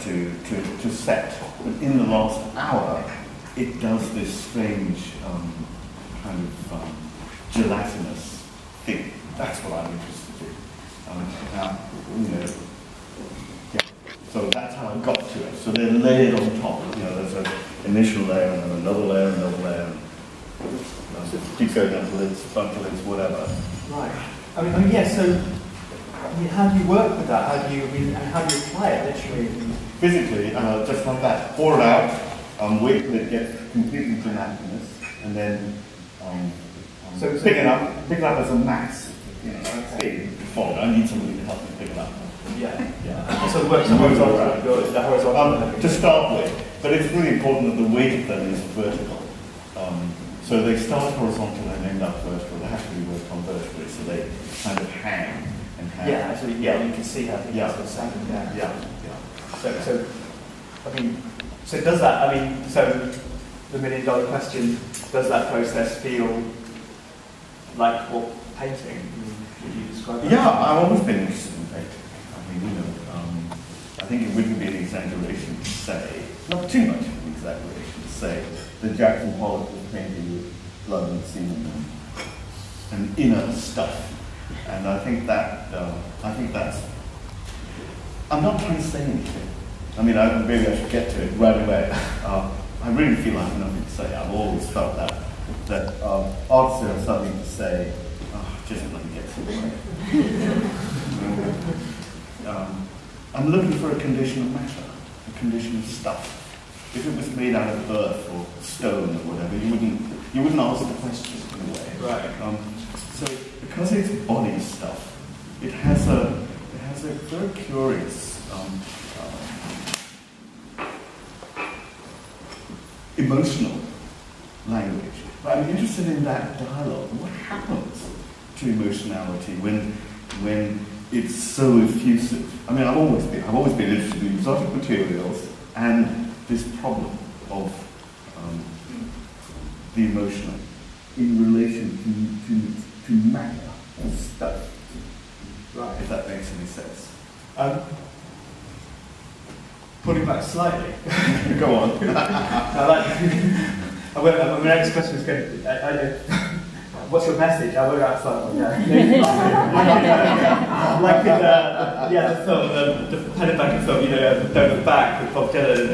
to set. But in the last hour, it does this strange kind of gelatinous thing. That's what I'm interested in. Now, yeah. So that's how I got to it. So they're layered on top. There's an initial layer and then another layer, another layer. Keep going down to lids, front to lids, whatever. Right. Yeah. So, how do you work with that? How do you apply it literally? Physically, just like that. Pour it out. Wait till it gets completely gelatinous, and then so pick it up as a mass. Okay. I need somebody to help me pick it up. Yeah. So it works horizontal. To start with, but it's really important that the weight of them is vertical. So they start horizontal and end up vertical. They have to be worked on vertically, so they kind of hang and hang. Yeah, actually, you can see how they sort of standing down. Yeah. So does that? So the $1 million question: does that process feel like what painting would you describe? Yeah, I've always been interested in painting. I think it wouldn't be an exaggeration to say, not too much of an exaggeration to say, that Jackson Pollock was painting with blood and semen and inner stuff. And I think that's. I'm not trying to say anything. Maybe I should get to it right away. I really feel I have nothing to say. I've always felt that artists have something to say. Just let me get to it. I'm looking for a condition of matter, a condition of stuff. If it was made out of earth or stone or whatever, you wouldn't ask the question in a way. Right. So because it's body stuff, it has a very curious emotional language. But I'm interested in that dialogue. What happens to emotionality when it's so effusive? I've always been interested in exotic materials and this problem of the emotional in relation to matter and stuff. Right. If that makes any sense. Pulling back slightly. Go on. My next question is going to what's your message? I won't ask that one. Like in the film, the Pennebaker film, Don't Look Back with Bob Dylan.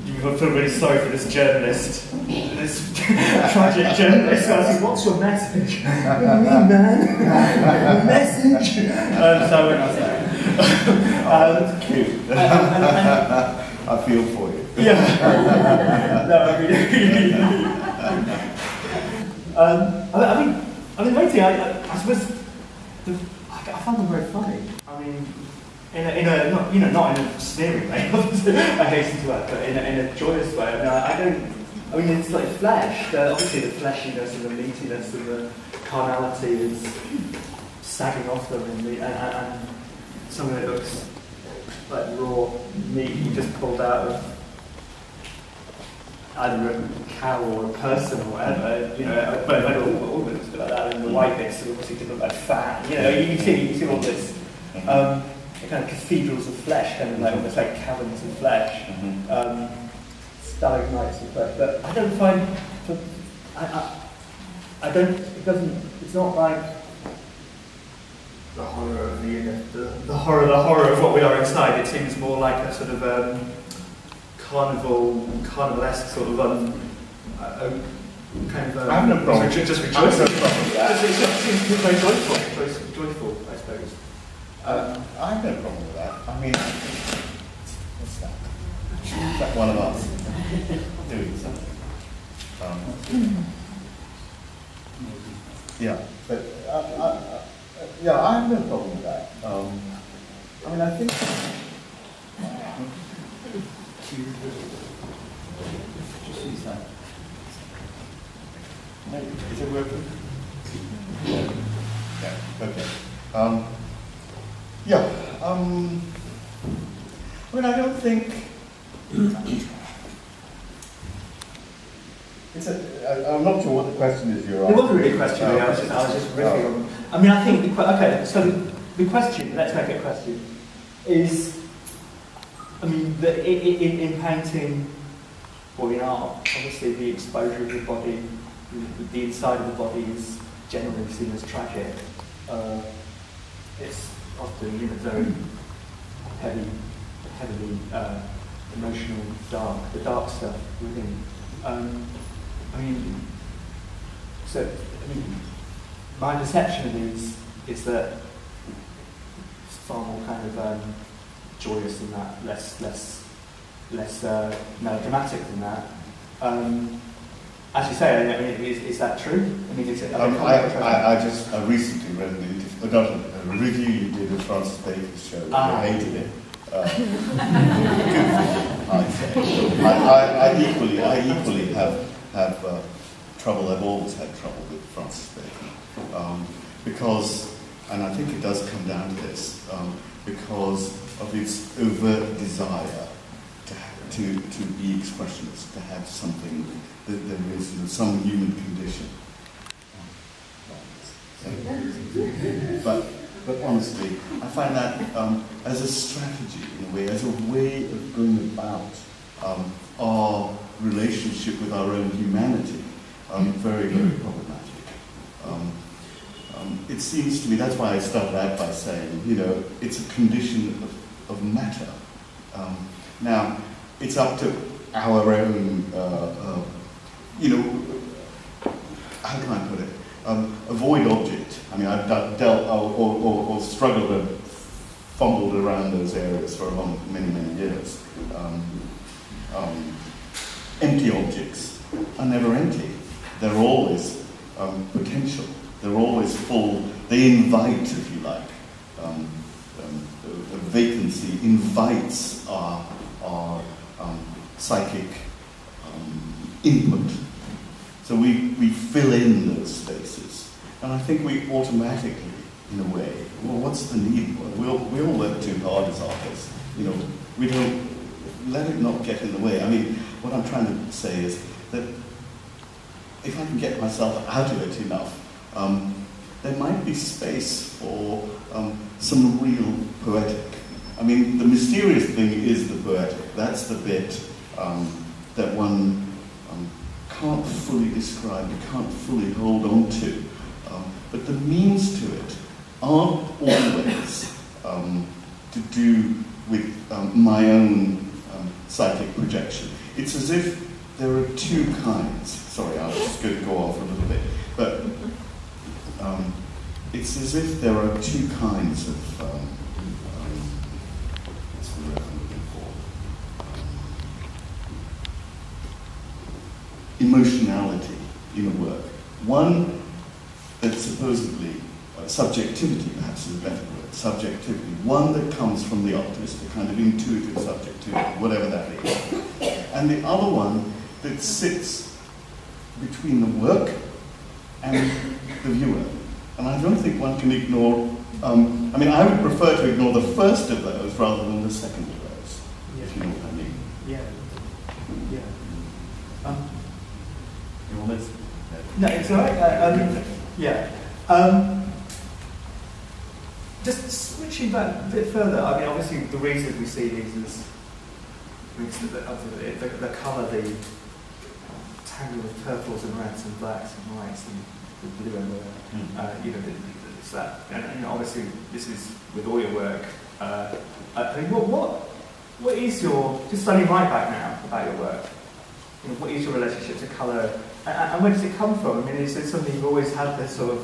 You feel really sorry for this journalist, this tragic journalist. Asking, what's your message? What do you mean, man? Message. So I won't ask that. That's cute. I feel for you. Yeah. No, lately, I suppose I found them very funny. In a not in a sneering way. I hasten to add, but in a joyous way. It's like flesh. Obviously, the fleshiness and the meatiness and the carnality is sagging off them, and some of it looks like raw meat you just pulled out of either a cow or a person or whatever, but all of it looks a bit like that, and the white bits obviously did look like fat. You see all this kind of cathedrals of flesh, kind of like almost like caverns of flesh, stalagmites of flesh. But I don't find it's not like the horror of the horror of what we are inside. It seems more like a sort of carnivalesque sort of kind of. I have no problem. Just rejoicing. It seems very joyful, I suppose. I have no problem with that. What's that? Is that one of us doing something? Yeah, but I have no problem with that. I think. Just use that. Maybe. Is it working? Yeah. Okay. I don't think I'm not sure what the question is you're asking. It wasn't really a question. I was just riffing on. I think so the question. Let's make it a question. Is in painting or in art, obviously the exposure of the body, the inside of the body is generally seen as tragic. It's often very heavily emotional, dark, the dark stuff within. My perception of these is that it's far more kind of joyous than that, less melodramatic than that. As you say, is that true? Is it? I recently read a review you did of Francis Bacon's show. I hated it. I equally have trouble. I've always had trouble with Francis Bacon because, and I think it does come down to this, because of its overt desire to be expressionist, to have something that there is some human condition. But honestly, I find that as a strategy, in a way, as a way of going about our relationship with our own humanity, very, very problematic. It seems to me, that's why I started out by saying, it's a condition of matter. Now, it's up to our own, how can I put it? A void object. I've dealt or struggled and fumbled around those areas for many, many years. Empty objects are never empty. They're always potential. They're always full. They invite, if you like. A vacancy invites our psychic input. So we fill in those spaces. And I think we automatically, in a way, what's the need? We all work too hard as artists. We don't let it not get in the way. What I'm trying to say is that if I can get myself out of it enough, there might be space for some real poetic. The mysterious thing is the poetic. That's the bit that one can't fully describe, you can't fully hold on to. But the means to it aren't always to do with my own psychic projection. It's as if there are two kinds. Sorry, I was just going to go off a little bit. But it's as if there are two kinds of, what's the word I'm looking for? Emotionality in a work. One that's supposedly, subjectivity perhaps is a better word, subjectivity. One that comes from the artist, a kind of intuitive subjectivity, whatever that is. And the other one that sits between the work and the viewer. And I don't think one can ignore, I would prefer to ignore the first of those rather than the second of those, if you know what I mean. Yeah. No, it's all right. Just switching back a bit further, obviously the reason we see these is the colour, the tangle of purples and reds and blacks and whites and the blue and it's that. And obviously this is with all your work. What is your, just studying right back now about your work, what is your relationship to colour? And where does it come from? Is it something you've always had this sort of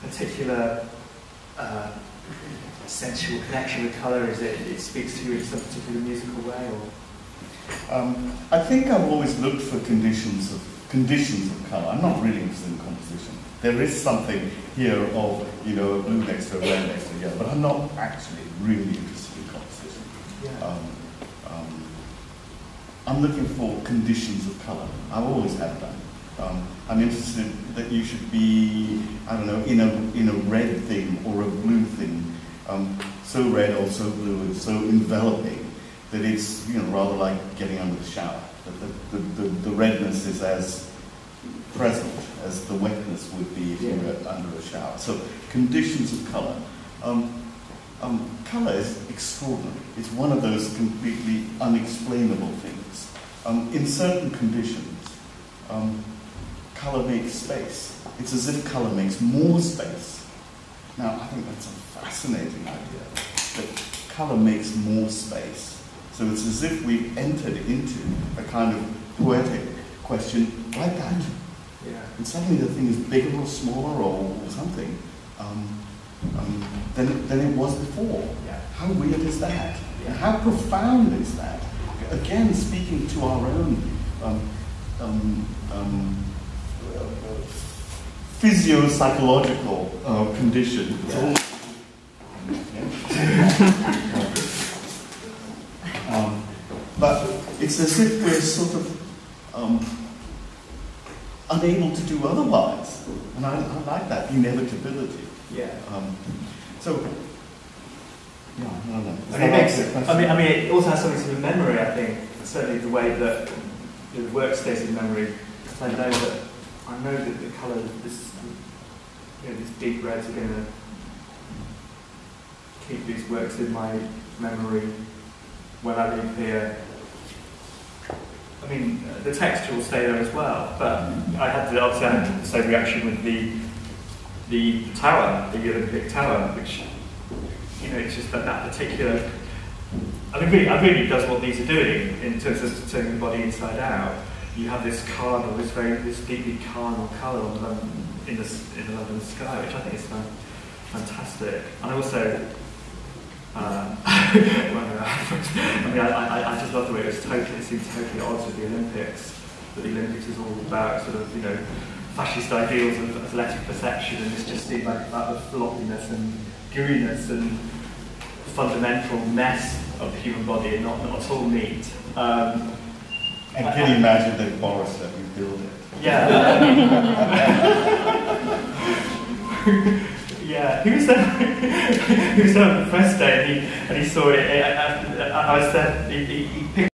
particular sensual connection with colour? Is it speaks to you in some particular musical way? Or? I think I've always looked for conditions of colour. I'm not really interested in composition. There is something here of, a blue next to a red next to a yellow, but I'm not actually really interested in composition. Yeah. I'm looking for conditions of colour. I've always had that. I'm interested that you should be, in a red thing or a blue thing, so red or so blue and so enveloping that it's, rather like getting under the shower. That the redness is as present as the wetness would be if you were under a shower. So conditions of colour. Colour is extraordinary. It's one of those completely unexplainable things. In certain conditions, colour makes space. It's as if colour makes more space. Now, I think that's a fascinating idea, that colour makes more space. So it's as if we've entered into a kind of poetic question like that. Yeah. And suddenly the thing is bigger or smaller or something than it was before. Yeah. How weird is that? Yeah. And how profound is that? Again, speaking to our own physio-psychological condition. Yeah. But it's as if we're sort of unable to do otherwise. And I like that inevitability. Yeah. So, yeah, I don't know. I mean, it also has something to do with memory, I think. Certainly the way that the work stays in memory. Because I know that the colour, these deep reds are going to keep these works in my memory when I leave here. I mean, the texture will stay there as well, but I had the same reaction with the tower, the Olympic Tower, which, it's just that particular. I mean, really does what these are doing in terms of turning the body inside out. You have this carnal, this deeply carnal colour in the London sky, which I think is fantastic. And also, I just love the way it seemed totally at odds with the Olympics. That the Olympics is all about sort of, fascist ideals of athletic perception, and it's just seemed like about the floppiness and gooiness and fundamental mess of the human body, and not at all neat. And can you imagine that Boris let me build it? Yeah. Yeah, he was there on the press day, and he saw it. I was there. He picked